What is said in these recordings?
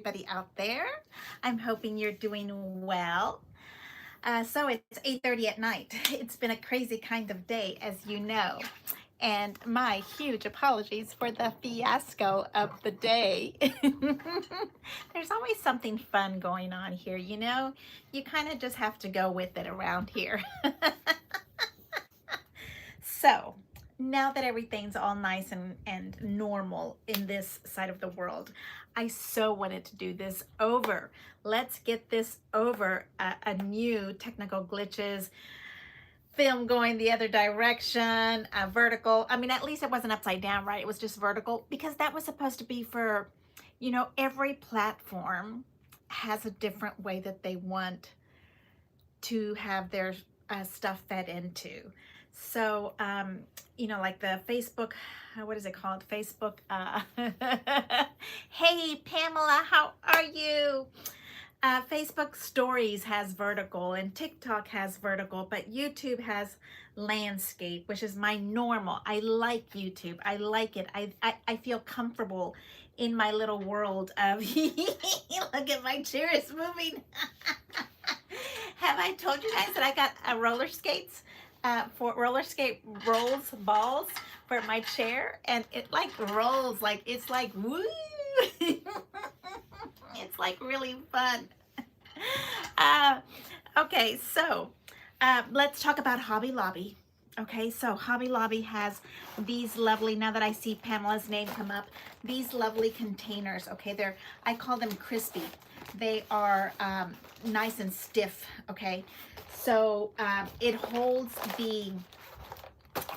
everybody out there. I'm hoping you're doing well. So it's 8:30 at night. It's been a crazy kind of day, as you know. And my huge apologies for the fiasco of the day. There's always something fun going on here, you know? You kind of just have to go with it around here. So, now that everything's all nice and normal in this side of the world, I so wanted to do this over. Let's get this over. A new technical glitches, film going the other direction, vertical. I mean, at least it wasn't upside down, right? It was just vertical because that was supposed to be for, every platform has a different way that they want to have their stuff fed into. So, like the Facebook, what is it called? Facebook. Hey, Pamela, how are you? Facebook Stories has vertical and TikTok has vertical, but YouTube has landscape, which is my normal. I like YouTube. I like it. I feel comfortable in my little world of, look at my chair is moving. Have I told you guys that I got roller skates for roller skate balls for my chair, and it like rolls like it's like woo. It's like really fun. Okay, so let's talk about Hobby Lobby. Okay, so Hobby Lobby has these lovely, now that I see Pamela's name come up, these lovely containers. Okay, I call them crispy. They are nice and stiff. Okay, so it holds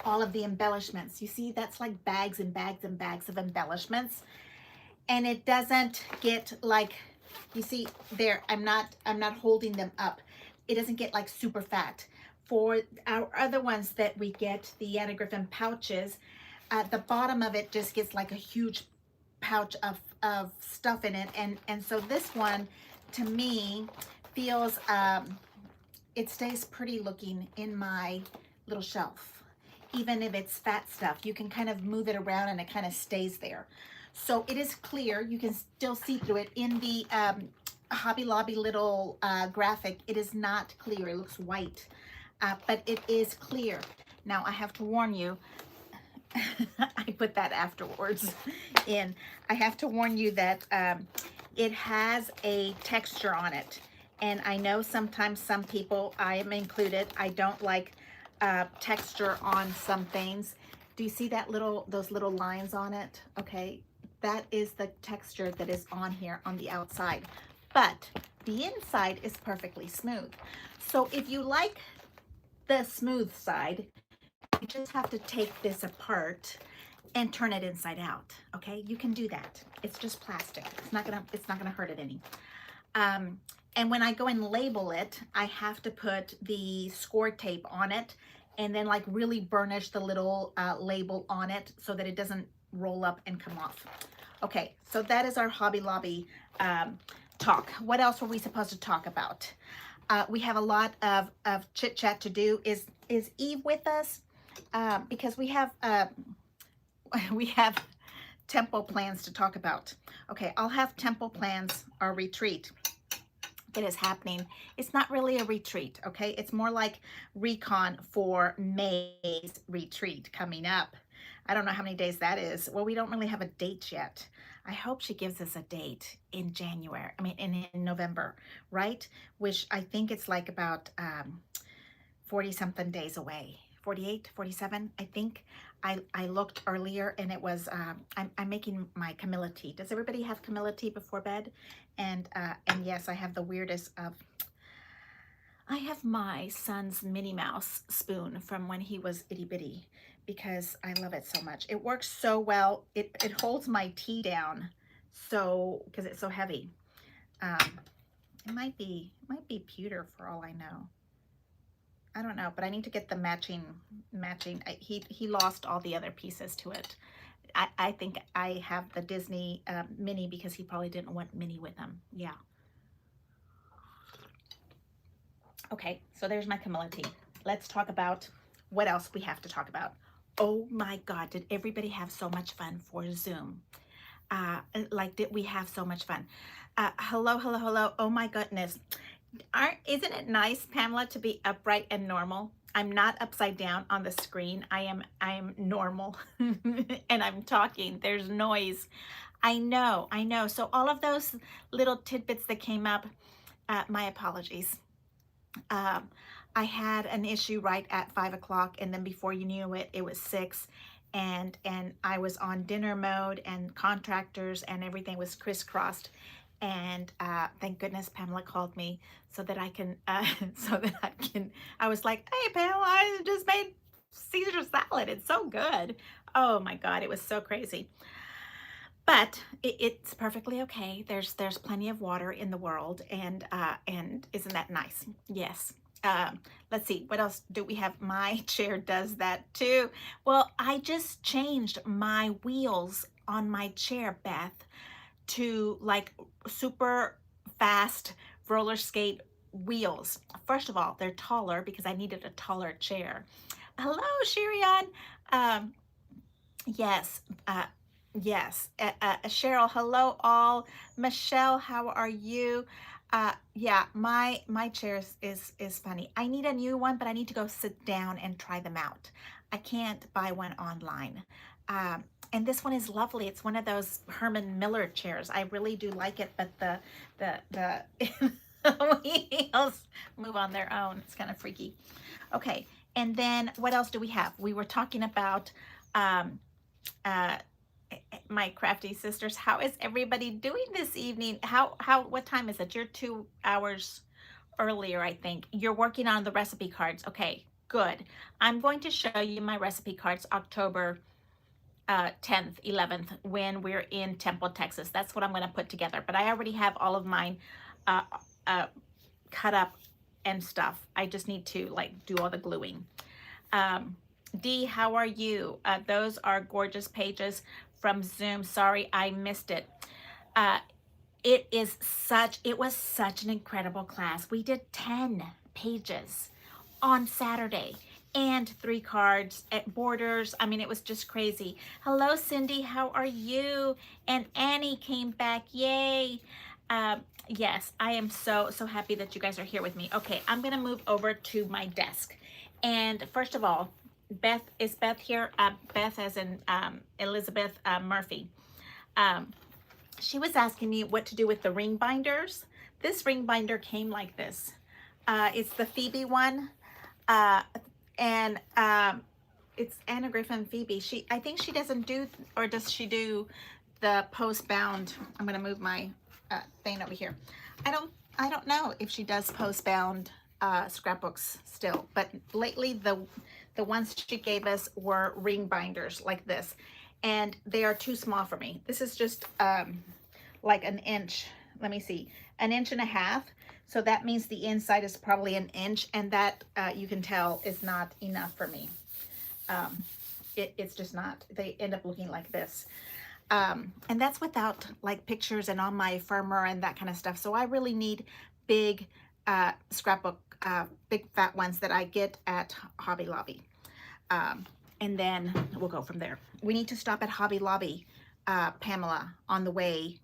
all of the embellishments. You see, that's like bags and bags and bags of embellishments, and it doesn't get like, you see there, I'm not holding them up. It doesn't get like super fat. For our other ones that we get, the Anna Griffin pouches, at the bottom of it just gets like a huge pouch of stuff in it, and so this one to me feels it stays pretty looking in my little shelf. Even if it's fat stuff, you can kind of move it around and it kind of stays there. So it is clear. You can still see through it. In the Hobby Lobby little graphic, it is not clear. It looks white, but it is clear. Now I have to warn you, I put that afterwards in. I have to warn you that it has a texture on it. And I know sometimes some people, I am included, I don't like texture on some things. Do you see those little lines on it? Okay, that is the texture that is on here on the outside. But the inside is perfectly smooth. So if you like the smooth side, you just have to take this apart and turn it inside out. Okay, you can do that. It's just plastic. It's not gonna hurt it any. And when I go and label it, I have to put the score tape on it and then like really burnish the little label on it so that it doesn't roll up and come off. Okay, so that is our Hobby Lobby talk. What else were we supposed to talk about? We have a lot of chit chat to do. Is Eve with us? Because we have temple plans to talk about. Okay, I'll have temple plans or retreat. It is happening. It's not really a retreat, okay? It's more like recon for May's retreat coming up. I don't know how many days that is. Well, we don't really have a date yet. I hope she gives us a date in January. I mean, in November, right? Which I think it's like about 40 something days away. 48, 47, I think. I looked earlier and it was, I'm making my Camilla tea. Does everybody have Camilla tea before bed? And yes, I have the weirdest of, I have my son's Minnie Mouse spoon from when he was itty bitty because I love it so much. It works so well. It holds my tea down so, because it's so heavy. It might be pewter for all I know. I don't know, but I need to get the matching. He lost all the other pieces to it. I think I have the Disney Minnie because he probably didn't want Minnie with him. Yeah. Okay, so there's my Camilla tea. Let's talk about what else we have to talk about. Oh my God, did everybody have so much fun for Zoom? Like, did we have so much fun? Hello, hello, hello. Oh my goodness. Isn't it nice, Pamela, to be upright and normal? I'm not upside down on the screen. I am normal and I'm talking. There's noise. I know, I know. So all of those little tidbits that came up, my apologies. Um, I had an issue right at 5 o'clock, and then before you knew it, it was 6, and I was on dinner mode and contractors, and everything was crisscrossed. And thank goodness Pamela called me so that I can, so that I can. I was like, "Hey, Pamela, I just made Caesar salad. It's so good." Oh my God, it was so crazy. But it's perfectly okay. There's plenty of water in the world, and isn't that nice? Yes. Let's see, what else do we have? My chair does that too. Well, I just changed my wheels on my chair, Beth, to like super fast roller skate wheels. First of all, they're taller because I needed a taller chair. Hello, Shirian. Um, yes. Yes, Cheryl, hello all. Michelle, how are you? Yeah, my chair is funny. I need a new one, but I need to go sit down and try them out. I can't buy one online. And this one is lovely. It's one of those Herman Miller chairs. I really do like it, but the wheels move on their own. It's kind of freaky. Okay, and then what else do we have? We were talking about um, uh, my crafty sisters. How is everybody doing this evening? What time is it? You're 2 hours earlier, I think. You're working on the recipe cards. Okay, good. I'm going to show you my recipe cards October 10th, 11th, when we're in Temple, Texas. That's what I'm going to put together. But I already have all of mine uh, cut up and stuff. I just need to like do all the gluing. Dee, how are you? Those are gorgeous pages from Zoom. Sorry, I missed it. It was such an incredible class. We did 10 pages on Saturday and 3 cards at borders. I mean, it was just crazy. Hello, Cindy, how are you? And Annie came back, yay. Yes, I am so happy that you guys are here with me. Okay, I'm gonna move over to my desk. And first of all, is Beth here? Beth as in Elizabeth Murphy. She was asking me what to do with the ring binders. This ring binder came like this. It's the Phoebe one. And it's Anna Griffin Phoebe. I think she doesn't do, or does she do the post bound? I'm gonna move my thing over here. I don't know if she does post bound scrapbooks still, but lately the ones she gave us were ring binders like this, and they are too small for me. This is just like an inch. Let me see, an inch and a half. So that means the inside is probably an inch, and that you can tell is not enough for me. It's just not. They end up looking like this. And that's without like pictures and on my firmer and that kind of stuff. So I really need big scrapbook, big fat ones that I get at Hobby Lobby. And then we'll go from there. We need to stop at Hobby Lobby, Pamela, on the way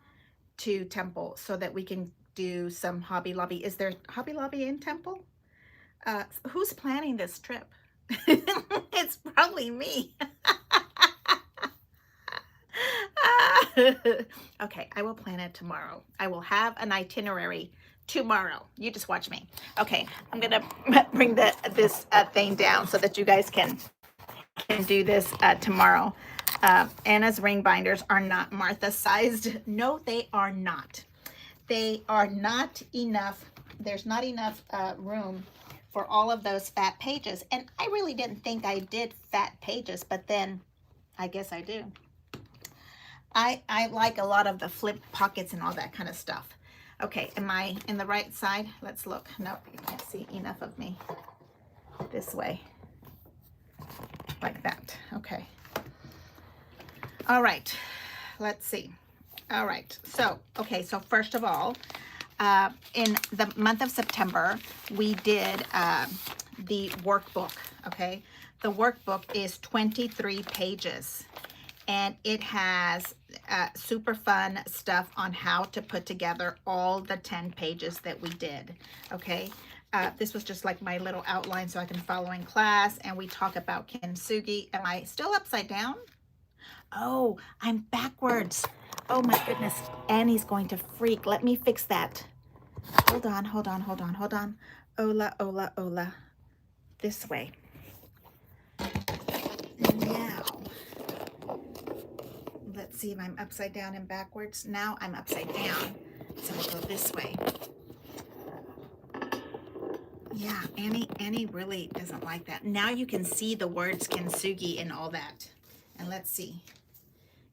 to Temple so that we can do some Hobby Lobby. Is there Hobby Lobby in Temple? Who's planning this trip? It's probably me. Okay, I will plan it tomorrow. I will have an itinerary tomorrow. You just watch me. Okay, I'm gonna bring this thing down so that you guys can do this tomorrow. Anna's ring binders are not Martha sized. No, they are not. They are not enough. There's not enough room for all of those fat pages. And I really didn't think I did fat pages, but then I guess I do. I like a lot of the flip pockets and all that kind of stuff. Okay, am I in the right side? Let's look. Nope, you can't see enough of me. This way. Like that. Okay. All right. Let's see. All right. So, okay. So first of all, in the month of September, we did the workbook. Okay. The workbook is 23 pages, and it has super fun stuff on how to put together all the 10 pages that we did, okay? This was just like my little outline so I can follow in class, and we talk about kintsugi. Am I still upside down? Oh, I'm backwards. Oh my goodness, Annie's going to freak. Let me fix that. Hold on, hold on, hold on, hold on. Ola, ola, ola. This way. Now, let's see if I'm upside down and backwards. Now I'm upside down, so we'll go this way. Yeah, Annie really doesn't like that. Now you can see the words kintsugi and all that. And let's see.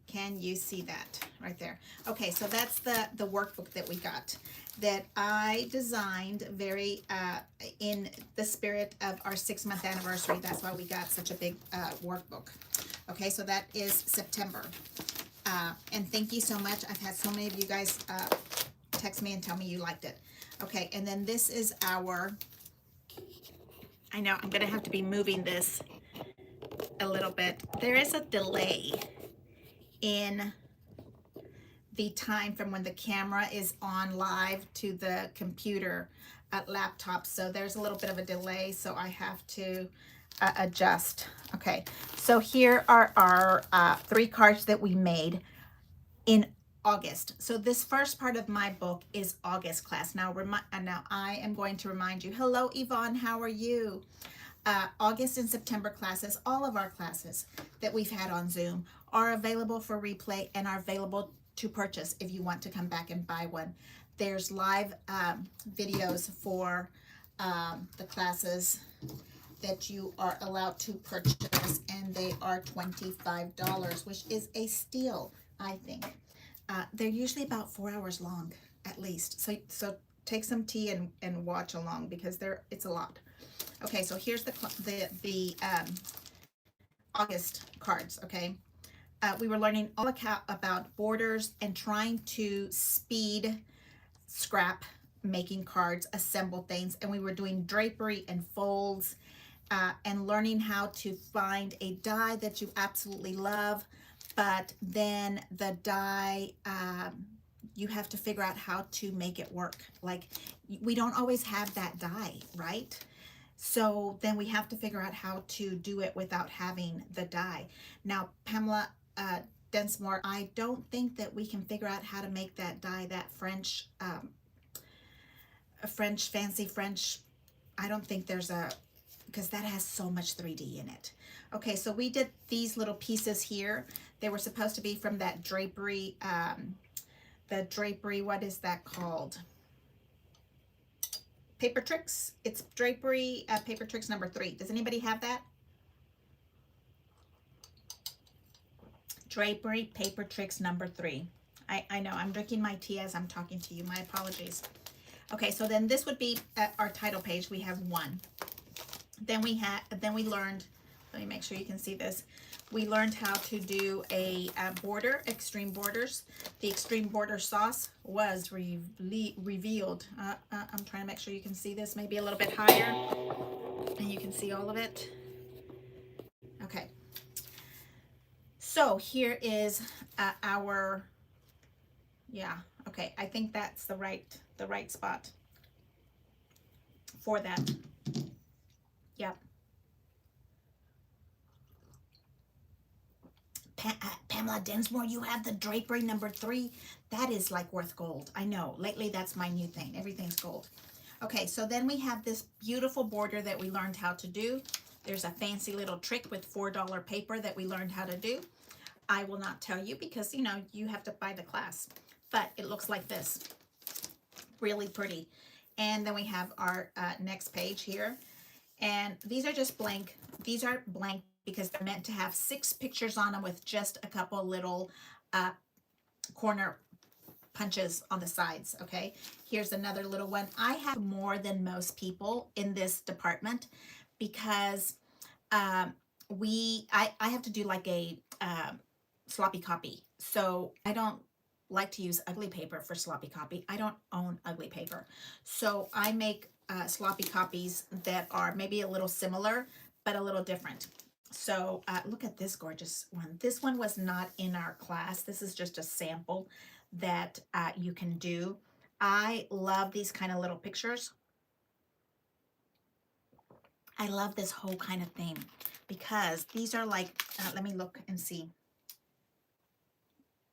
Can you see that right there? Okay, so that's the workbook that we got that I designed very in the spirit of our 6-month anniversary. That's why we got such a big workbook. Okay, so that is September. And thank you so much. I've had so many of you guys text me and tell me you liked it. Okay, and then this is our, I know I'm gonna have to be moving this a little bit. There is a delay in the time from when the camera is on live to the computer laptop, so there's a little bit of a delay, so I have to adjust. Okay, so here are our 3 cards that we made in August. So this first part of my book is August class. Now I am going to remind you. Hello Yvonne, how are you? August and September classes, all of our classes that we've had on Zoom are available for replay and are available to purchase if you want to come back and buy one. There's live videos for the classes that you are allowed to purchase, and they are $25, which is a steal, I think. They're usually about 4 hours long, at least. So take some tea and watch along, because it's a lot. Okay, so here's the August cards. Okay, we were learning all about borders and trying to speed scrap making cards, assemble things, and we were doing drapery and folds, and learning how to find a die that you absolutely love, but then the die, you have to figure out how to make it work. Like, we don't always have that die, right? So then we have to figure out how to do it without having the die. Now, Pamela Densmore, I don't think that we can figure out how to make that die, that French, fancy French. I don't think there's because that has so much 3D in it. Okay, so we did these little pieces here. They were supposed to be from that drapery, what is that called? Paper Tricks. It's drapery, Paper Tricks number 3. Does anybody have that? Drapery Paper Tricks number 3. I know, I'm drinking my tea as I'm talking to you. My apologies. Okay, so then this would be our title page. We have 1. Then we learned, let me make sure you can see this. We learned how to do a border, extreme borders. The extreme border sauce was revealed. I'm trying to make sure you can see this, maybe a little bit higher, and you can see all of it. Okay. So here is our, yeah, okay. I think that's the right spot for that. Yep. Pamela Densmore, you have the drapery number 3. That is like worth gold. I know. Lately, that's my new thing. Everything's gold. Okay, so then we have this beautiful border that we learned how to do. There's a fancy little trick with $4 paper that we learned how to do. I will not tell you because, you know, you have to buy the class. But it looks like this. Really pretty. And then we have our next page here. And these are just blank. These are blank because they're meant to have 6 pictures on them with just a couple little corner punches on the sides. Okay, here's another little one. I have more than most people in this department because I have to do like a sloppy copy. So I don't like to use ugly paper for sloppy copy. I don't own ugly paper. So I make sloppy copies that are maybe a little similar, but a little different. So look at this gorgeous one. This one was not in our class. This is just a sample that you can do. I love these kind of little pictures. I love this whole kind of thing because these are like, let me look and see.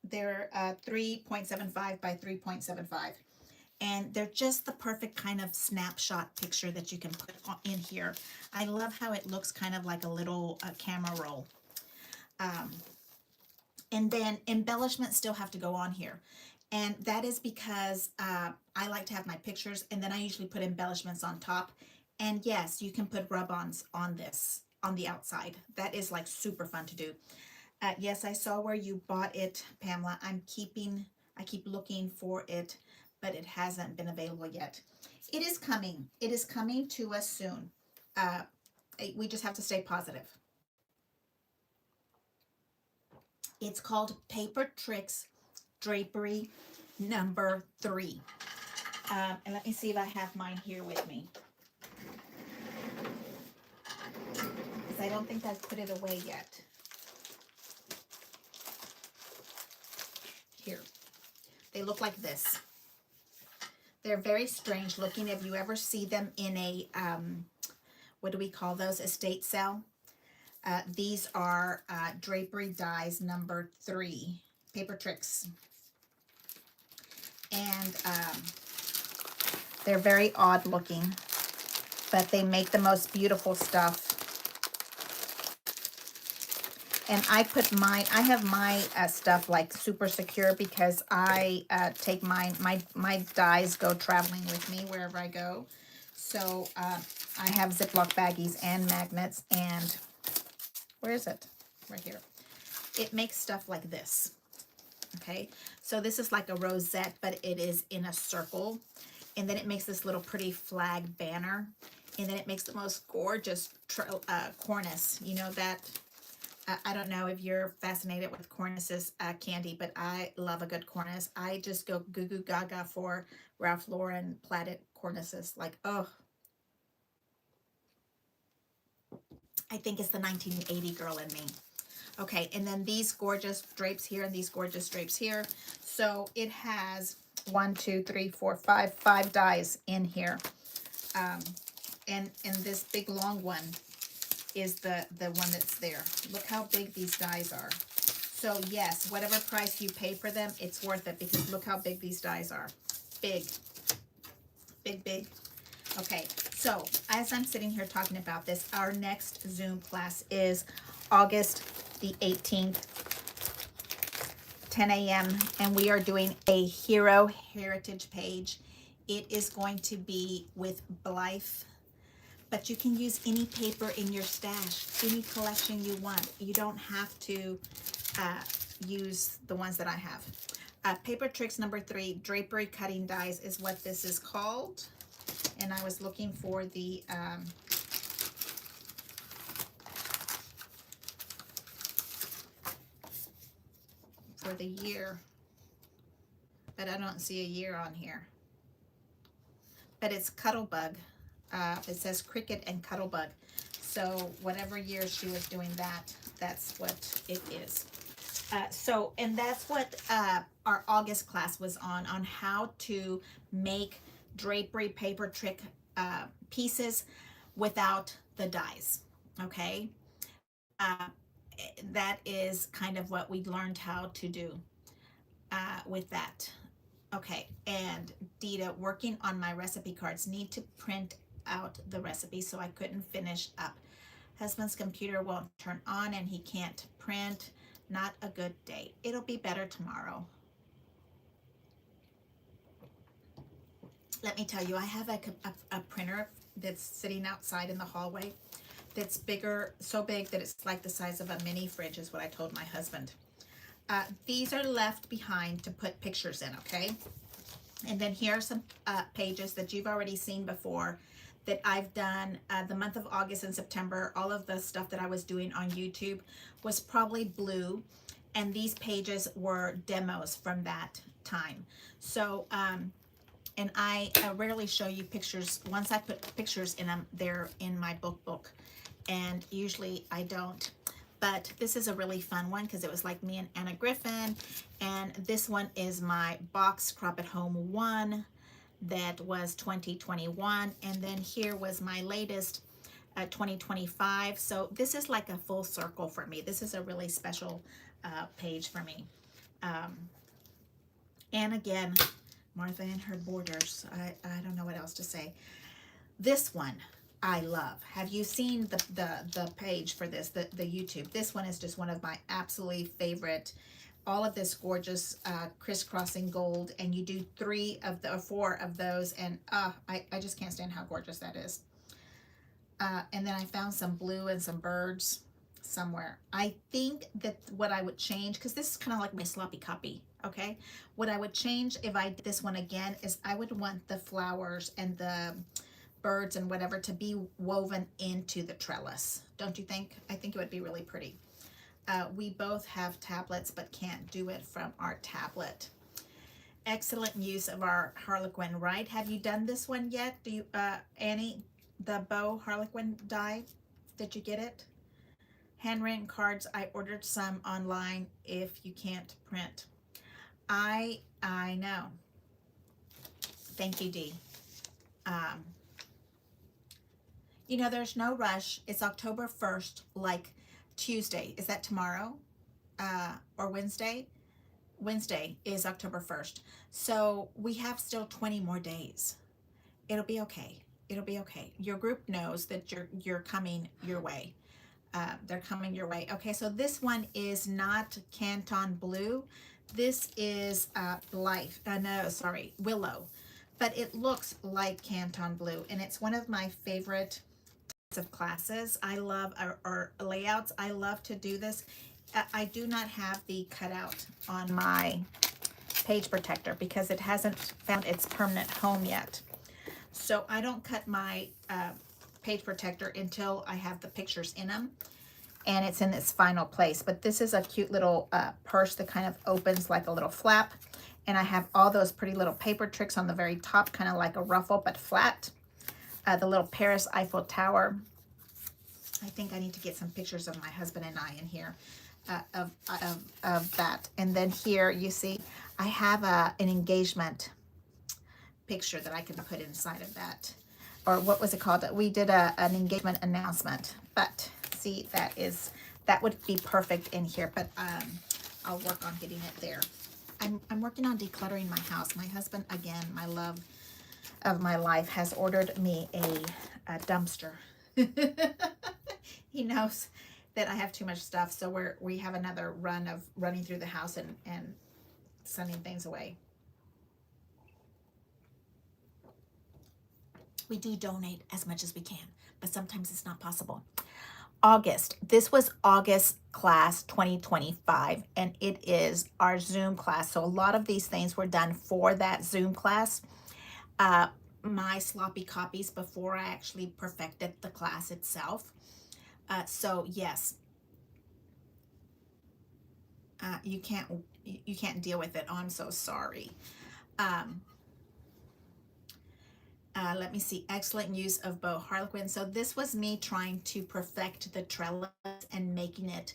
They're 3.75 by 3.75. And they're just the perfect kind of snapshot picture that you can put in here. I love how it looks kind of like a little camera roll. And then embellishments still have to go on here. And that is because I like to have my pictures, and then I usually put embellishments on top. And yes, you can put rub-ons on this, on the outside. That is like super fun to do. Yes, I saw where you bought it, Pamela. I keep looking for it, but it hasn't been available yet. It is coming. It is coming to us soon. Uh, we just have to stay positive. It's called Paper Tricks Drapery number 3. And let me see if I have mine here with me. Because I don't think I've put it away yet. Here. They look like this. They're very strange looking. If you ever see them in a, what do we call those? Estate sale. These are Drapery Dies number 3. Paper Tricks. And they're very odd looking, but they make the most beautiful stuff. And I put mine, I have my stuff like super secure because I take mine, my dies go traveling with me wherever I go. So I have Ziploc baggies and magnets, and where is it? Right here. It makes stuff like this. Okay, so this is like a rosette, but it is in a circle. And then it makes this little pretty flag banner. And then it makes the most gorgeous cornice. You know that, I don't know if you're fascinated with cornices, Candy, but I love a good cornice. I just go goo goo gaga for Ralph Lauren plaited cornices. Like, oh, I think it's the 1980 girl in me. Okay, and then these gorgeous drapes here and these gorgeous drapes here. So it has 1, 2, 3, 4, 5 dies in here. And this big long one is the one that's there. Look how big these dies are. So yes, whatever price you pay for them, it's worth it because look how big these dies are. Big. Big, big. Okay, so as I'm sitting here talking about this, our next Zoom class is August the 18th, 10 a.m. and we are doing a Hero Heritage page. It is going to be with Blythe, but you can use any paper in your stash, any collection you want. You don't have to use the ones that I have. Paper Tricks number 3, Drapery Cutting Dies is what this is called. And I was looking for the year, but I don't see a year on here. But it's Cuttlebug. It says Cricket and Cuttlebug. So whatever year she was doing that, that's what it is. And that's what our August class was on how to make drapery paper trick pieces without the dies. Okay, that is kind of what we learned how to do with that. Okay, and Dita, working on my recipe cards, need to print out the recipe, so I couldn't finish up. Husband's computer won't turn on and he can't print. Not a good day. It'll be better tomorrow. Let me tell you, I have a printer that's sitting outside in the hallway that's bigger, so big that it's like the size of a mini fridge is what I told my husband. These are left behind to put pictures in, okay? And then here are some pages that you've already seen before that I've done the month of August and September. All of the stuff that I was doing on YouTube was probably Bleu, and these pages were demos from that time. So, and I rarely show you pictures. Once I put pictures in them, they're in my book. and usually I don't. But this is a really fun one because it was like me and Anna Griffin. And this one is my box Crop at Home 1 that was 2021. And then here was my latest 2025. So this is like a full circle for me. This is a really special page for me. And again, Martha and her borders. I don't know what else to say. This one I love. Have you seen the page for this, the YouTube? This one is just one of my absolutely favorite. All of this gorgeous crisscrossing gold, and you do 4 of those, and I just can't stand how gorgeous that is. And then I found some blue and some birds somewhere. I think that what I would change, because this is kind of like my sloppy copy, okay? What I would change if I did this one again is I would want the flowers and the birds and whatever to be woven into the trellis. Don't you think? I think it would be really pretty. We both have tablets but can't do it from our tablet. Excellent use of our Harlequin, right? Have you done this one yet? Do you, Annie, the bow Harlequin die? Did you get it? Handwritten cards, I ordered some online if you can't print. I know. Thank you, Dee. You know, there's no rush. It's October 1st, like Tuesday. Is that tomorrow? Or Wednesday? Wednesday is October 1st. So we have still 20 more days. It'll be okay. It'll be okay. Your group knows that you're coming your way. They're coming your way. Okay, so this one is not Canton Bleu. This is Willow. But it looks like Canton Bleu, and it's one of my favorite of classes. I love or layouts. I love to do this. I do not have the cutout on my page protector because it hasn't found its permanent home yet. So I don't cut my page protector until I have the pictures in them and it's in its final place. But this is a cute little purse that kind of opens like a little flap, and I have all those pretty little paper tricks on the very top, kind of like a ruffle but flat. The little Paris Eiffel Tower. I think I need to get some pictures of my husband and I in here of that. And then here you see I have an engagement picture that I can put inside of that. Or what was it called? We did an engagement announcement. But see, that would be perfect in here. But I'll work on getting it there. I'm working on decluttering my house. My husband, again, my love of my life, has ordered me a dumpster. He knows that I have too much stuff, so we have another run of running through the house and sending things away. We do donate as much as we can, but sometimes it's not possible. August. This was August class 2025, and it is our Zoom class. So a lot of these things were done for that Zoom class. My sloppy copies before I actually perfected the class itself. So yes, you can't deal with it. Oh, I'm so sorry. Let me see. Excellent use of bow Harlequin. So this was me trying to perfect the trellis and making it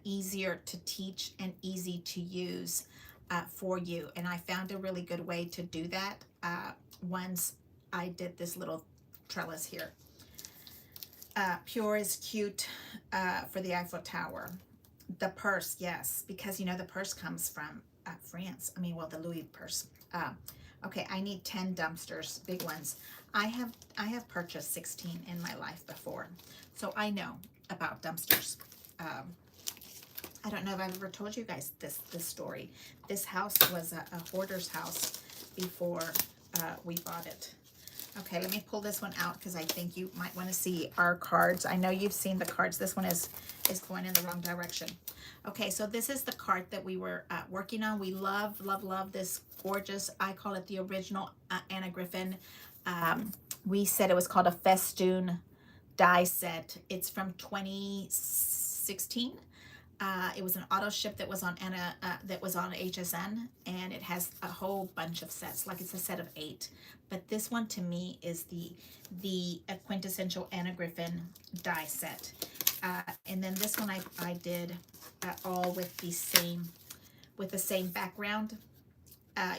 easier to teach and easy to use for you. And I found a really good way to do that once I did this little trellis here. Pure is cute for the Eiffel Tower. The purse, yes, because you know the purse comes from France. I mean, well, the Louis purse. Okay, I need 10 dumpsters, big ones. I have purchased 16 in my life before, so I know about dumpsters. I don't know if I've ever told you guys this story. This house was a hoarder's house before we bought it. Okay, let me pull this one out because I think you might want to see our cards. I know you've seen the cards. This one is going in the wrong direction. Okay, so this is the card that we were working on. We love, love, love this gorgeous, I call it the original Anna Griffin. We said it was called a festoon die set. It's from 2016. It was an auto ship that was on HSN, and it has a whole bunch of sets. Like it's a set of 8, but this one to me is the quintessential Anna Griffin die set. And then this one I did all with the same background.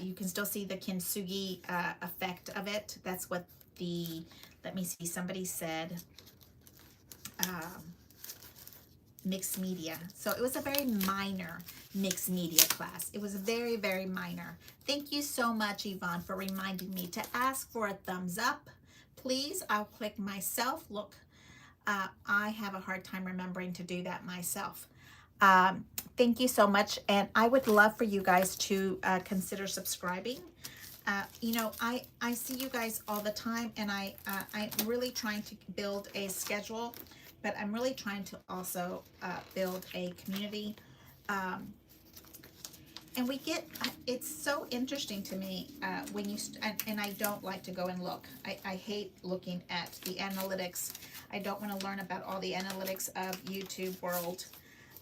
You can still see the kintsugi effect of it. That's what the, let me see, somebody said mixed media. So it was a very minor mixed media class. It was very, very minor. Thank you so much, Yvonne, for reminding me to ask for a thumbs up. Please, I'll click myself. Look, I have a hard time remembering to do that myself. Thank you so much. And I would love for you guys to consider subscribing. You know, I see you guys all the time, and I'm really trying to build a schedule, but I'm really trying to also build a community. And we get, it's so interesting to me when you, and I don't like to go and look. I hate looking at the analytics. I don't want to learn about all the analytics of YouTube world,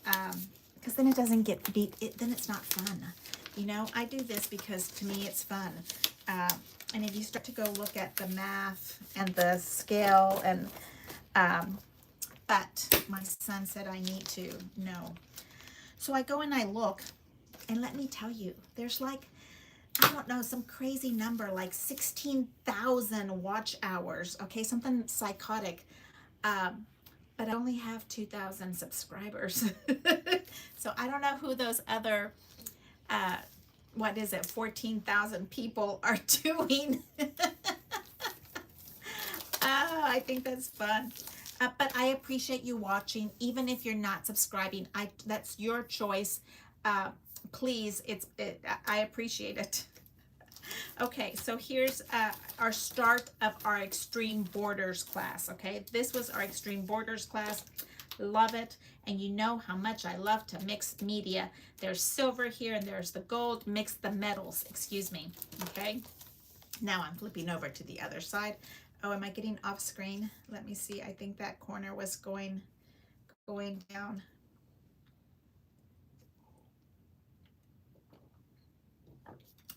because then it doesn't get beat, then it's not fun. You know, I do this because to me it's fun. And if you start to go look at the math and the scale and, but my son said I need to know. So I go and I look, and let me tell you, there's like, I don't know, some crazy number, like 16,000 watch hours, okay, something psychotic. But I only have 2,000 subscribers. So I don't know who those other, what is it, 14,000 people are doing. I think that's fun. But I appreciate you watching, even if you're not subscribing. That's your choice. Please, I appreciate it. Okay, so here's our start of our Extreme Borders class, okay? This was our Extreme Borders class. Love it. And you know how much I love to mix media. There's silver here and there's the gold. Mix the metals, excuse me, okay? Now I'm flipping over to the other side. Oh, am I getting off screen? Let me see. I think that corner was going down.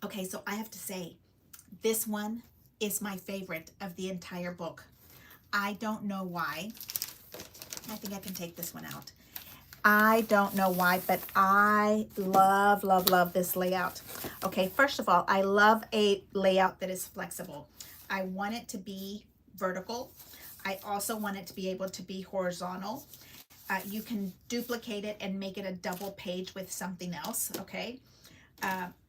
Okay, so I have to say, this one is my favorite of the entire book. I don't know why. I think I can take this one out. I don't know why, but I love, love, love this layout. Okay, first of all, I love a layout that is flexible. I want it to be vertical. I also want it to be able to be horizontal. You can duplicate it and make it a double page with something else, okay?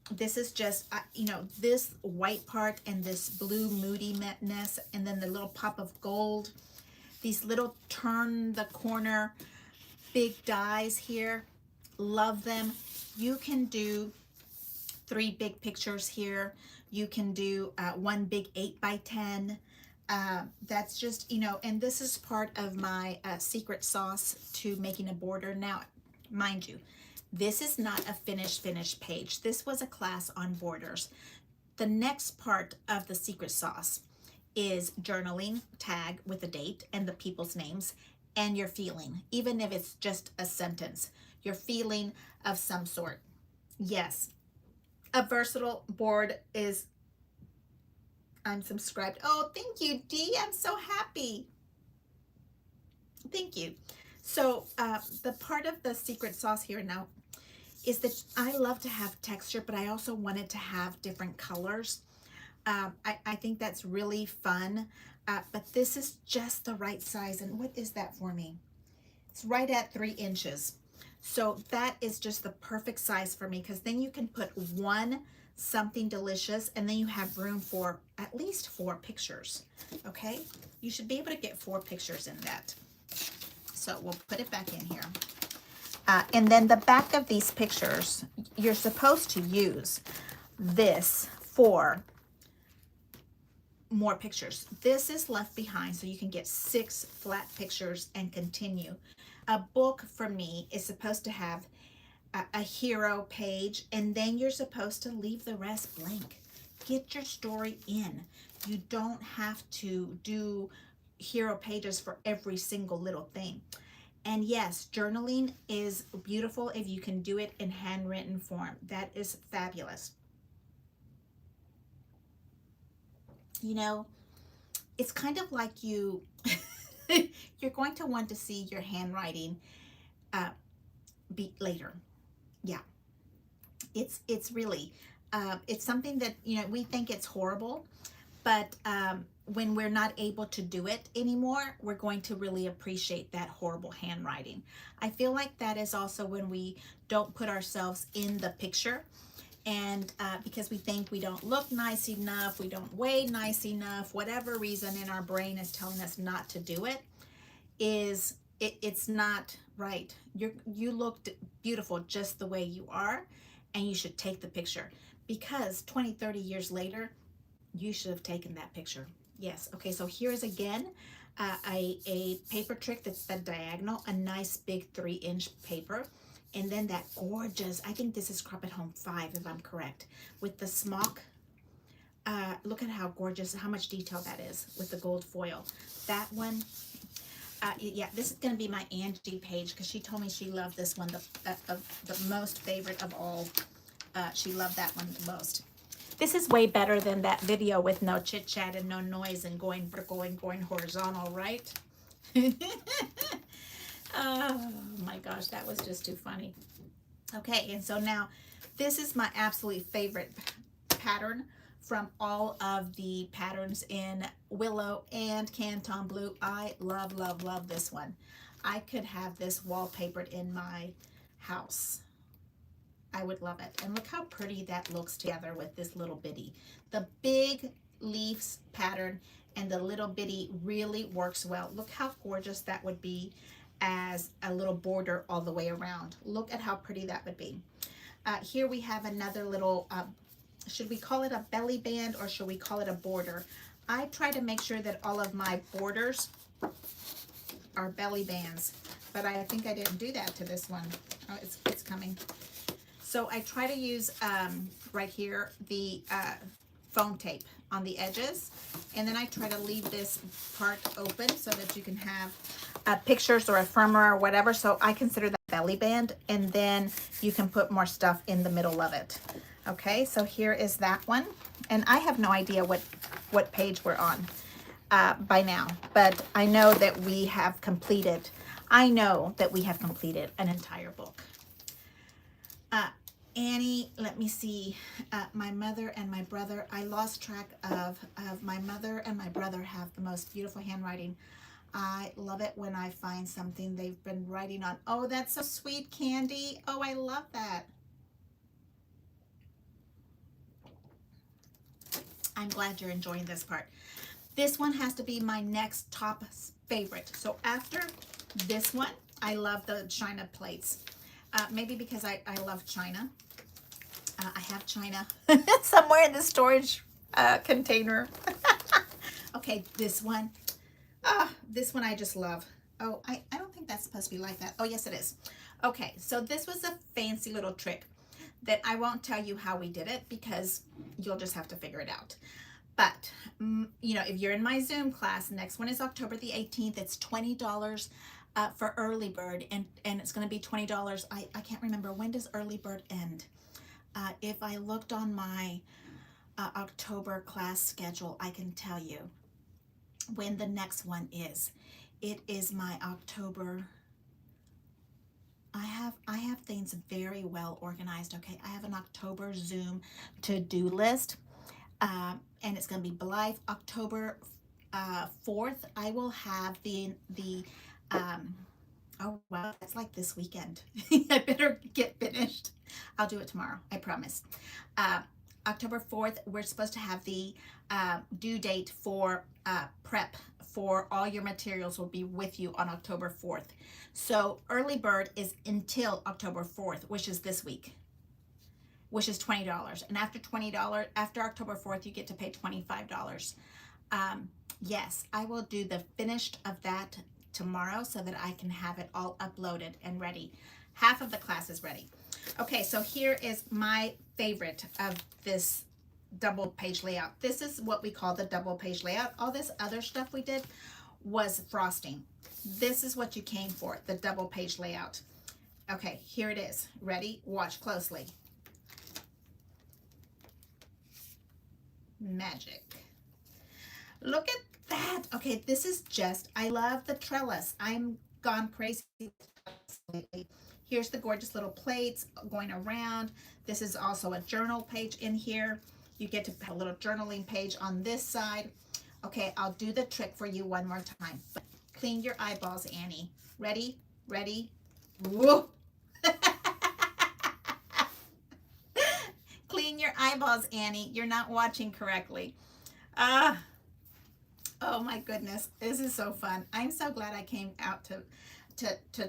This is just, you know, this white part and this blue moodiness, and then the little pop of gold, these little turn the corner big dies here. Love them. You can do 3 big pictures here. You can do 1 big 8 by 10. That's just, you know, and this is part of my secret sauce to making a border. Now, mind you, this is not a finished page. This was a class on borders. The next part of the secret sauce is journaling tag with a date and the people's names and your feeling, even if it's just a sentence, your feeling of some sort. Yes, a versatile board is, I'm subscribed. Oh, thank you, Dee. I'm so happy. Thank you. So the part of the secret sauce here now is that I love to have texture, but I also wanted to have different colors. I think that's really fun, but this is just the right size. And what is that for me? It's right at 3 inches. So that is just the perfect size for me, because then you can put 1 something delicious, and then you have room for at least 4 pictures, okay? You should be able to get 4 pictures in that. So we'll put it back in here. And then the back of these pictures, you're supposed to use this for more pictures. This is left behind so you can get 6 flat pictures and continue. A book for me is supposed to have a hero page, and then you're supposed to leave the rest blank. Get your story in. You don't have to do hero pages for every single little thing. And yes, journaling is beautiful if you can do it in handwritten form. That is fabulous. You know, it's kind of like you, you're going to want to see your handwriting be later. Yeah, it's really, it's something that, you know, we think it's horrible, but when we're not able to do it anymore, we're going to really appreciate that horrible handwriting. I feel like that is also when we don't put ourselves in the picture, and because we think we don't look nice enough, we don't weigh nice enough, whatever reason in our brain is telling us not to do it, it's not right. You look beautiful just the way you are, and you should take the picture, because 20-30 years later, you should have taken that picture. Yes. Okay, so here's again a paper trick that's the diagonal, a nice big 3-inch paper. And then that gorgeous, I think this is Crop at Home 5 if I'm correct, with the smock. Look at how gorgeous, how much detail that is with the gold foil. That one, yeah, this is going to be my Angie page, because she told me she loved this one, the most favorite of all. She loved that one the most. This is way better than that video with no chit chat and no noise and going vertical and going horizontal, right? Oh my gosh, that was just too funny. Okay, and so now this is my absolute favorite pattern from all of the patterns in Willow and Canton Bleu. I love, love, love this one. I could have this wallpapered in my house. I would love it. And look how pretty that looks together with this little bitty. The big leaves pattern and the little bitty really works well. Look how gorgeous that would be as a little border all the way around. Look at how pretty that would be. Here we have another little, should we call it a belly band or should we call it a border? I try to make sure that all of my borders are belly bands, but I think I didn't do that to this one. Oh, it's coming. So I try to use right here the foam tape on the edges, and then I try to leave this part open so that you can have pictures or ephemera or whatever. So I consider that belly band, and then you can put more stuff in the middle of it. Okay, so here is that one, and I have no idea what page we're on by now, but I know that we have completed. I know that we have completed an entire book. Annie, let me see, my mother and my brother, I lost track of my mother and my brother have the most beautiful handwriting. I love it when I find something they've been writing on. Oh, that's so sweet, Candy. Oh, I love that. I'm glad you're enjoying this part. This one has to be my next top favorite. So after this one, I love the China plates. Maybe because I love China. I have China somewhere in the storage container. Okay, this one. This one I just love. Oh, I don't think that's supposed to be like that. Oh, yes, it is. Okay, so this was a fancy little trick that I won't tell you how we did it because you'll just have to figure it out. But, you know, if you're in my Zoom class, next one is October the 18th. It's $20 for early bird, and it's going to be $20. I can't remember, when does early bird end? If I looked on my October class schedule, I can tell you when the next one is. It is my October. I have things very well organized. Okay, I have an October Zoom to-do list, and it's going to be Blythe October 4th. I will have the oh wow, it's like this weekend. I better get finished. I'll do it tomorrow, I promise. October 4th, we're supposed to have the due date for prep for all your materials will be with you on October 4th. So early bird is until October 4th, which is this week, which is $20. And after $20, after October 4th, you get to pay $25. Yes, I will do the finished of that tomorrow so that I can have it all uploaded and ready. Half of the class is ready. Okay, so here is my favorite of this double page layout. This is what we call the double page layout. All this other stuff we did was frosting. This is what you came for, the double page layout. Okay, here it is. Ready? Watch closely. Magic. Look at that. Okay, this is just, I love the trellis. I'm gone crazy lately. Here's the gorgeous little plates going around. This is also a journal page in here. You get to have a little journaling page on this side. Okay, I'll do the trick for you one more time. But clean your eyeballs, Annie. Ready? Ready? Whoa! Clean your eyeballs, Annie. You're not watching correctly. Oh my goodness, this is so fun. I'm so glad I came out to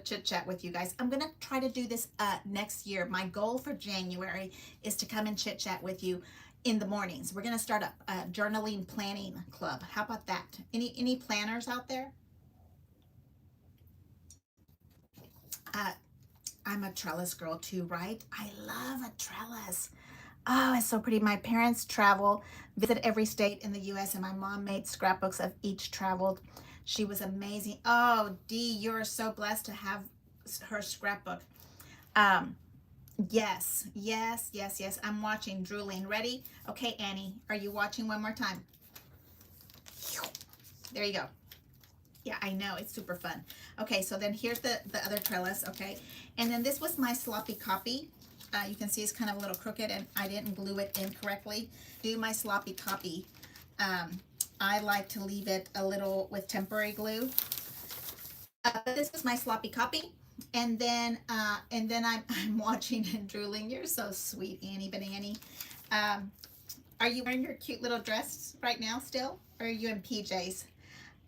chit chat with you guys. I'm gonna try to do this next year. My goal for January is to come and chit chat with you in the mornings. We're gonna start a journaling planning club. How about that? Any planners out there? I'm a trellis girl too, right? I love a trellis. Oh, it's so pretty. My parents travel, visit every state in the U.S., and my mom made scrapbooks of each traveled. She was amazing. Oh, Dee, you're so blessed to have her scrapbook. Yes, yes, yes, yes. I'm watching, drooling. Ready? Okay, Annie, are you watching one more time? There you go. Yeah, I know, it's super fun. Okay, so then here's the other trellis, okay? And then this was my sloppy copy. You can see it's kind of a little crooked and I didn't glue it in correctly. Do my sloppy copy. I like to leave it a little with temporary glue. This is my sloppy copy. And then I'm watching and drooling. You're so sweet, Annie Banani. Are you wearing your cute little dress right now still? Or are you in PJs?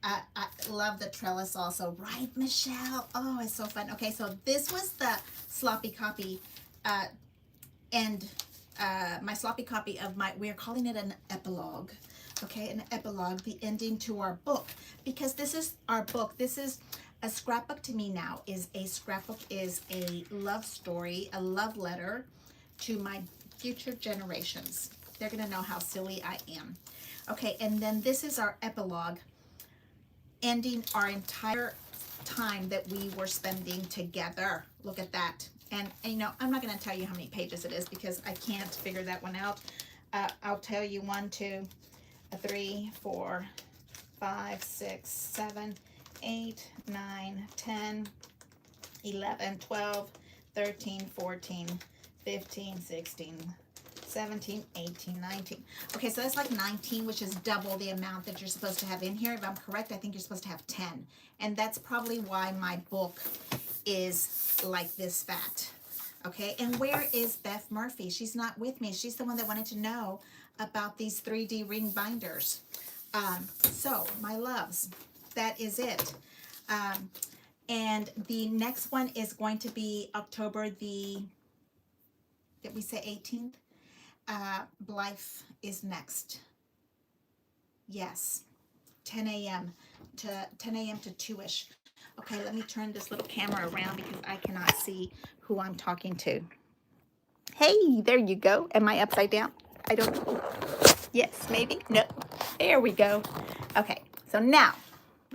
I love the trellis also, right, Michelle? Oh, it's so fun. Okay, so this was the sloppy copy, and my sloppy copy of we're calling it an epilogue. Okay, an epilogue, the ending to our book, because this is our book. This is a scrapbook to me now. A scrapbook is a love story, a love letter to my future generations. They're gonna know how silly I am. Okay, and then this is our epilogue, ending our entire time that we were spending together. Look at that. And you know, I'm not going to tell you how many pages it is because I can't figure that one out. I'll tell you 1, 2, 3, 4, 5, 6, 7, 8, 9, 10, 11, 12, 13, 14, 15, 16, 17, 18, 19. Okay, so that's like 19, which is double the amount that you're supposed to have in here. If I'm correct, I think you're supposed to have 10. And that's probably why my book is like this fat. Okay, and where is Beth Murphy? She's not with me. She's the one that wanted to know about these 3D ring binders. So, my loves, that is it. And the next one is going to be October the, did we say 18th? Bleu is next. Yes, 10 a.m. to 2-ish. Okay, let me turn this little camera around because I cannot see who I'm talking to. Hey, there you go. Am I upside down? I don't know. Yes, maybe. No. There we go. Okay, so now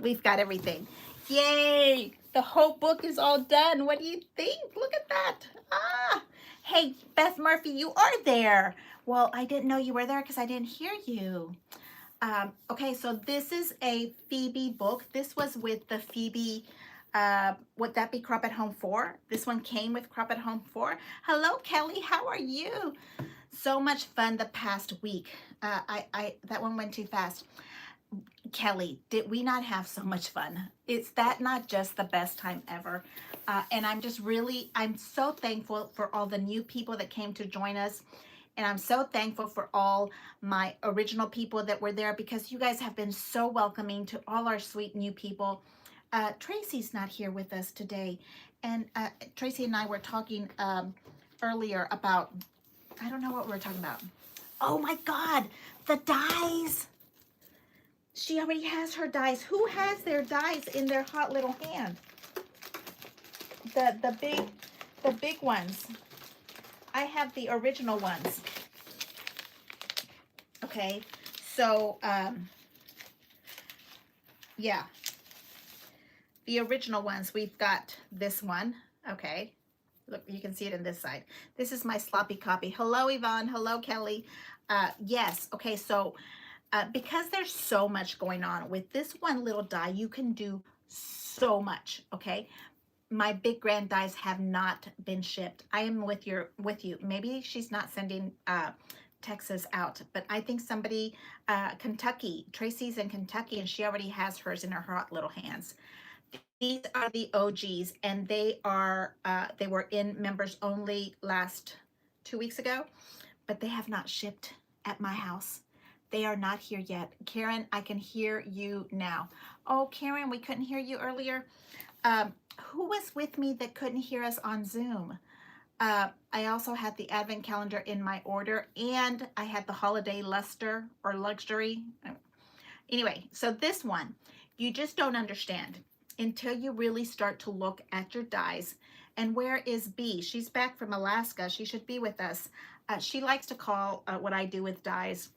we've got everything. Yay! The whole book is all done. What do you think? Look at that. Ah! Hey, Beth Murphy, you are there. Well, I didn't know you were there because I didn't hear you. Okay, so this is a Phoebe book. This was with the Phoebe, would that be Crop at Home 4? This one came with Crop at Home 4. Hello, Kelly. How are you? So much fun the past week. That one went too fast. Kelly, did we not have so much fun? Is that not just the best time ever? And I'm so thankful for all the new people that came to join us. And I'm so thankful for all my original people that were there because you guys have been so welcoming to all our sweet new people. Tracy's not here with us today. And Tracy and I were talking earlier about, I don't know what we were talking about. Oh my God, the dies. She already has her dies. Who has their dies in their hot little hand? The big ones. I have the original ones. Okay, so yeah. the original ones, we've got this one. Okay. Look, you can see it in this side. This is my sloppy copy. Hello, Yvonne. Hello, Kelly. Yes. Okay. So because there's so much going on with this one little die, you can do so much. Okay. My big grand dies have not been shipped. I am with you. Maybe she's not sending Texas out, but I think somebody, Kentucky, Tracy's in Kentucky, and she already has hers in her hot little hands. These are the OGs, and they were in members only last 2 weeks ago, but they have not shipped at my house. They are not here yet. Karen, I can hear you now. Oh, Karen, we couldn't hear you earlier. Who was with me that couldn't hear us on Zoom? I also had the advent calendar in my order, and I had the holiday luster or luxury. Anyway, so this one, you just don't understand until you really start to look at your dies. And where is B? She's back from Alaska. She should be with us. She likes to call what I do with dies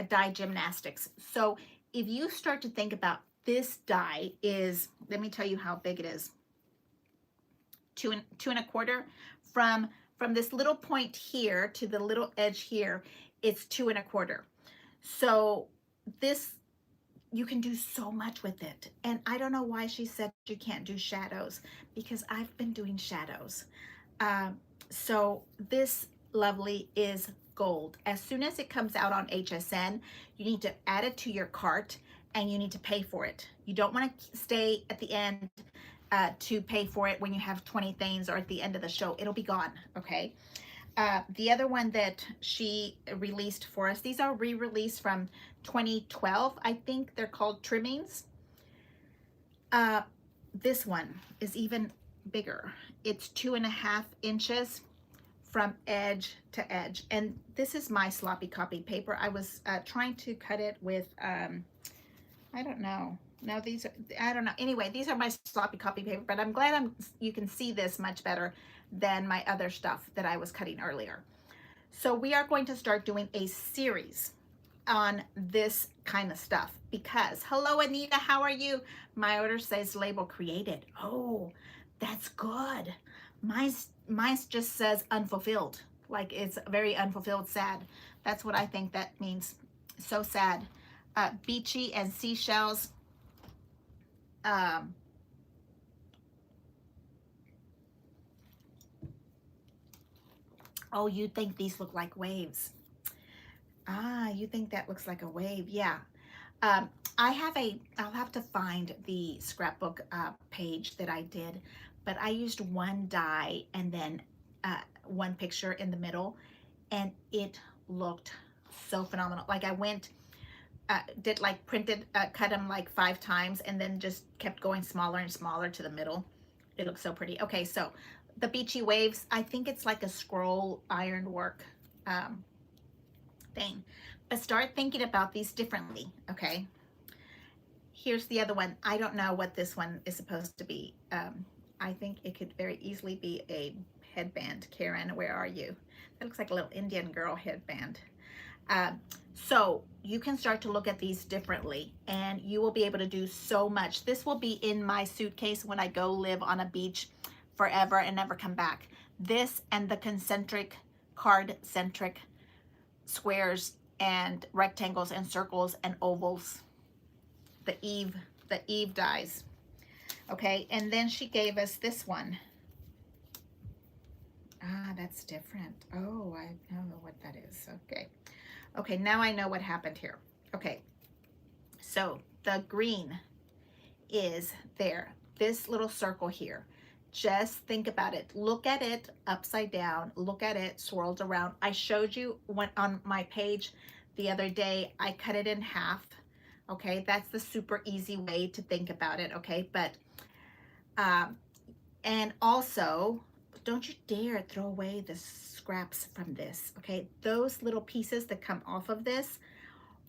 die gymnastics. So if you start to think about this die is, let me tell you how big it is. 2.25 from this little point here to the little edge here, it's 2.25. So this, you can do so much with it. And I don't know why she said you can't do shadows, because I've been doing shadows. So this lovely is gold. As soon as it comes out on HSN, you need to add it to your cart and you need to pay for it. You don't want to stay at the end to pay for it when you have 20 things or at the end of the show. It'll be gone, okay? The other one that she released for us, these are re-released from 2012. I think they're called trimmings. This one is even bigger. It's 2.5 inches from edge to edge. And this is my sloppy copy paper. I was trying to cut it with, I don't know. No, these are, I don't know. Anyway, these are my sloppy copy paper, but I'm glad you can see this much better than my other stuff that I was cutting earlier. So we are going to start doing a series on this kind of stuff because, hello Anita, how are you? My order says label created. Oh, that's good. Mine's just says unfulfilled, like it's very unfulfilled, sad. That's what I think that means. So sad. Beachy and seashells. Oh, you think these look like waves. Ah, you think that looks like a wave. Yeah. I'll have to find the scrapbook page that I did, but I used one die and then one picture in the middle, and it looked so phenomenal. Like I went, did like printed, cut them like 5 times and then just kept going smaller and smaller to the middle. It looks so pretty. Okay, so the beachy waves, I think it's like a scroll ironwork thing. But start thinking about these differently, okay? Here's the other one. I don't know what this one is supposed to be. I think it could very easily be a headband. Karen, where are you? That looks like a little Indian girl headband. So you can start to look at these differently and you will be able to do so much. This will be in my suitcase when I go live on a beach forever and never come back. This and the concentric, card-centric squares and rectangles and circles and ovals. The Eve dies. Okay, and then she gave us this one. Ah, that's different. Oh, I don't know what that is. Okay. Okay, now I know what happened here. Okay, so the green is there. This little circle here. Just think about it. Look at it upside down. Look at it swirled around. I showed you on my page the other day. I cut it in half. Okay, that's the super easy way to think about it. Okay, but and also, don't you dare throw away the scraps from this. Okay, those little pieces that come off of this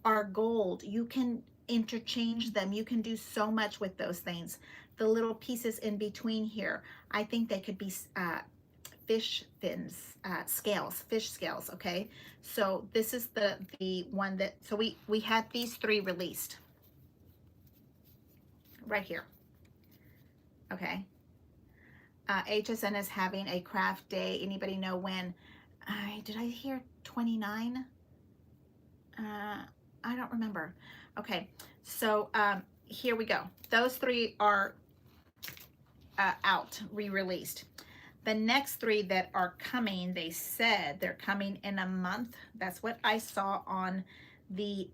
are gold. You can interchange them. You can do so much with those things. The little pieces in between here, I think they could be fish fins, scales, fish scales. Okay, so this is the one that, so we had these 3 released right here. Okay. HSN is having a craft day. Anybody know when? Did I hear 29? I don't remember. Okay, so here we go. Those 3 are out, re-released. The next 3 that are coming, they said they're coming in a month. That's what I saw on the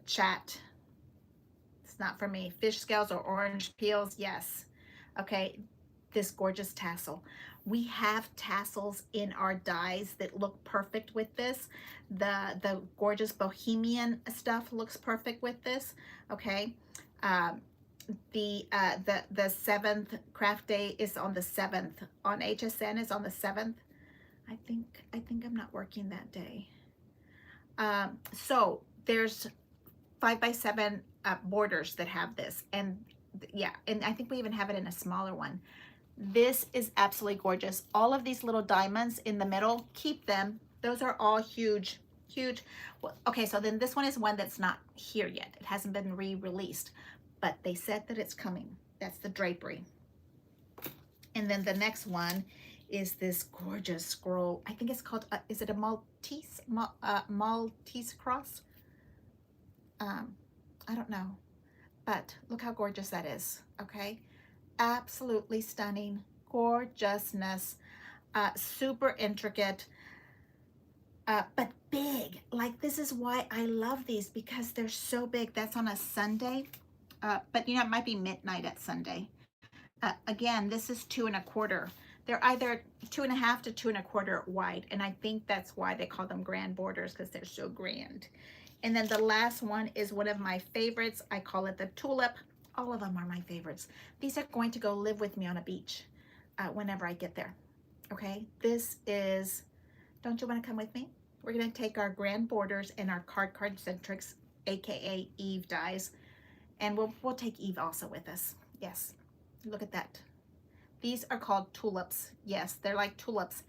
chat. It's not for me. Fish scales or orange peels, yes. Okay, this gorgeous tassel. We have tassels in our dies that look perfect with this. The gorgeous bohemian stuff looks perfect with this. Okay, the 7th craft day is on the 7th. On HSN is on the 7th. I think I'm not working that day. So there's 5x7 borders that have this, and yeah, and I think we even have it in a smaller one. This is absolutely gorgeous. All of these little diamonds in the middle, keep them. Those are all huge, huge. Well, okay, so then this one is one that's not here yet. It hasn't been re-released, but they said that it's coming. That's the drapery. And then the next one is this gorgeous scroll. I think it's called, is it a Maltese cross? I don't know, but look how gorgeous that is, okay? Absolutely stunning, gorgeousness, super intricate, but big. Like, this is why I love these, because they're so big. That's on a Sunday, but you know, it might be midnight at Sunday. Again, this is 2 1/4. They're either 2 1/2 to 2 1/4 wide, and I think that's why they call them grand borders, because they're so grand. And then the last one is one of my favorites. I call it the tulip. All of them are my favorites. These are going to go live with me on a beach whenever I get there. Okay, this is, don't you want to come with me? We're going to take our grand borders and our card centrics, aka Eve dies, and we'll take Eve also with us. Yes, look at that. These are called tulips. Yes, they're like tulips.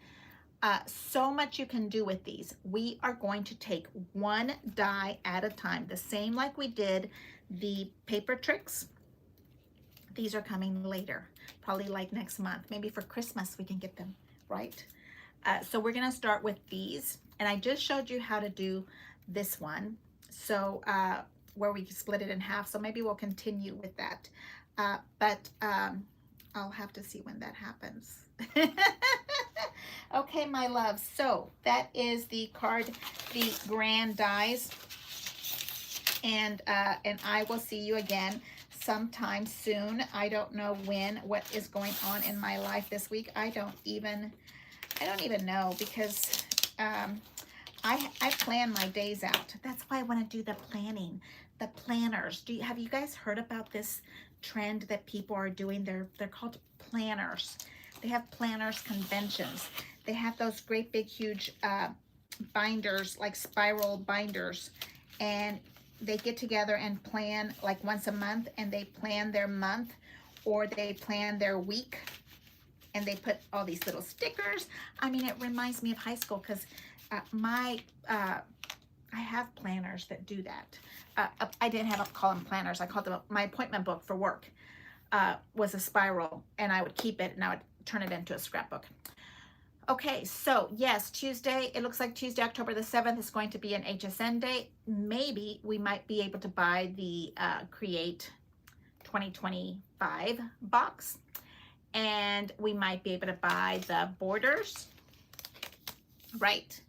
So much you can do with these. We are going to take one die at a time, the same like we did the paper tricks. These are coming later, probably like next month. Maybe for Christmas we can get them, right? So we're gonna start with these, and I just showed you how to do this one. So where we split it in half, so maybe we'll continue with that. But I'll have to see when that happens. Okay, my love, so that is the grand dies, and I will see you again sometime soon. I don't know what is going on in my life this week. I don't even know, because I plan my days out. That's why I want to do the planning, the planners. Have you guys heard about this trend that people are doing? They're called planners. They have planners conventions. They have those great big huge binders, like spiral binders, and they get together and plan like once a month, and they plan their month, or they plan their week, and they put all these little stickers. I mean, it reminds me of high school, because I have planners that do that. I didn't call them planners. I called them my appointment book for work. Was a spiral, and I would keep it, and I would turn it into a scrapbook. Okay, so yes, Tuesday, it looks like Tuesday, October the 7th is going to be an HSN day. Maybe we might be able to buy the Create 2025 box, and we might be able to buy the borders, right?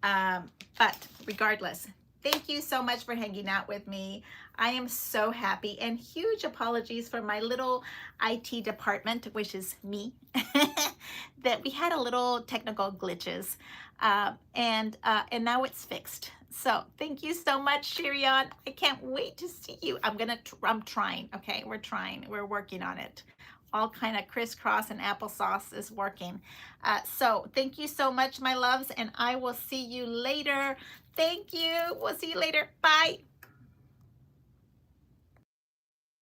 But regardless, thank you so much for hanging out with me. I am so happy, and huge apologies for my little IT department, which is me, that we had a little technical glitches, and now it's fixed. So thank you so much, Shirion. I can't wait to see you. I'm trying. Okay, we're trying. We're working on it. All kind of crisscross and applesauce is working. So thank you so much, my loves, and I will see you later. Thank you. We'll see you later. Bye.